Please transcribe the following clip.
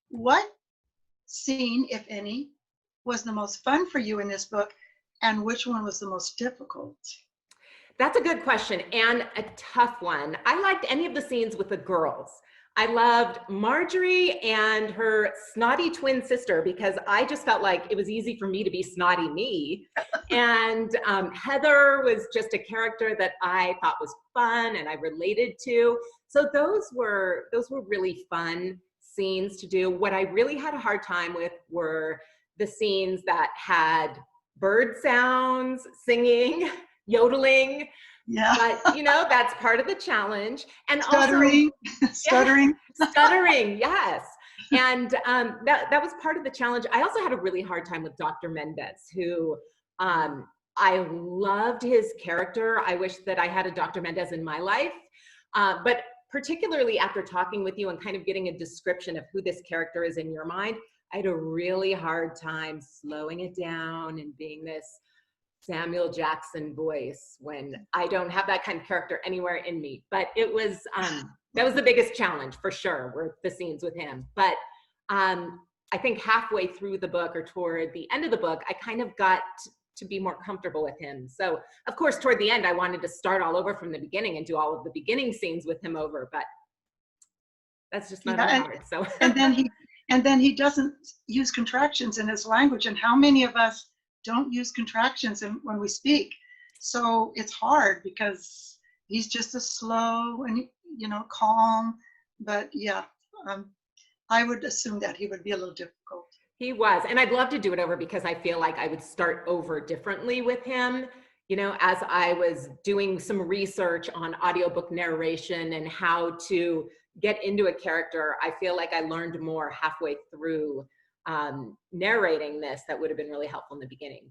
What scene, if any, was the most fun for you in this book, and which one was the most difficult? That's a good question and a tough one. I liked any of the scenes with the girls. I loved Marjorie and her snotty twin sister because I just felt like it was easy for me to be snotty me. And Heather was just a character that I thought was fun and I related to. So those were really fun scenes to do. What I really had a hard time with were the scenes that had bird sounds, singing, yodeling, Yeah. but that's part of the challenge. And also, Stuttering. yeah, Stuttering. stuttering, yes. And that was part of the challenge. I also had a really hard time with Dr. Mendez, who I loved his character. I wish that I had a Dr. Mendez in my life. But particularly after talking with you and kind of getting a description of who this character is in your mind, I had a really hard time slowing it down and being this Samuel Jackson voice when I don't have that kind of character anywhere in me. But it was that was the biggest challenge for sure, were the scenes with him. But I think halfway through the book or toward the end of the book, I kind of got to be more comfortable with him. So of course, toward the end, I wanted to start all over from the beginning and do all of the beginning scenes with him over, but that's just not Yeah, hard. So and then he doesn't use contractions in his language, and how many of us don't use contractions when we speak? So it's hard because he's just a slow and calm. But yeah, I would assume that he would be a little difficult. he was, and I'd love to do it over because I feel like I would start over differently with him. As I was doing some research on audiobook narration and how to get into a character, I feel like I learned more halfway through narrating this that would have been really helpful in the beginning.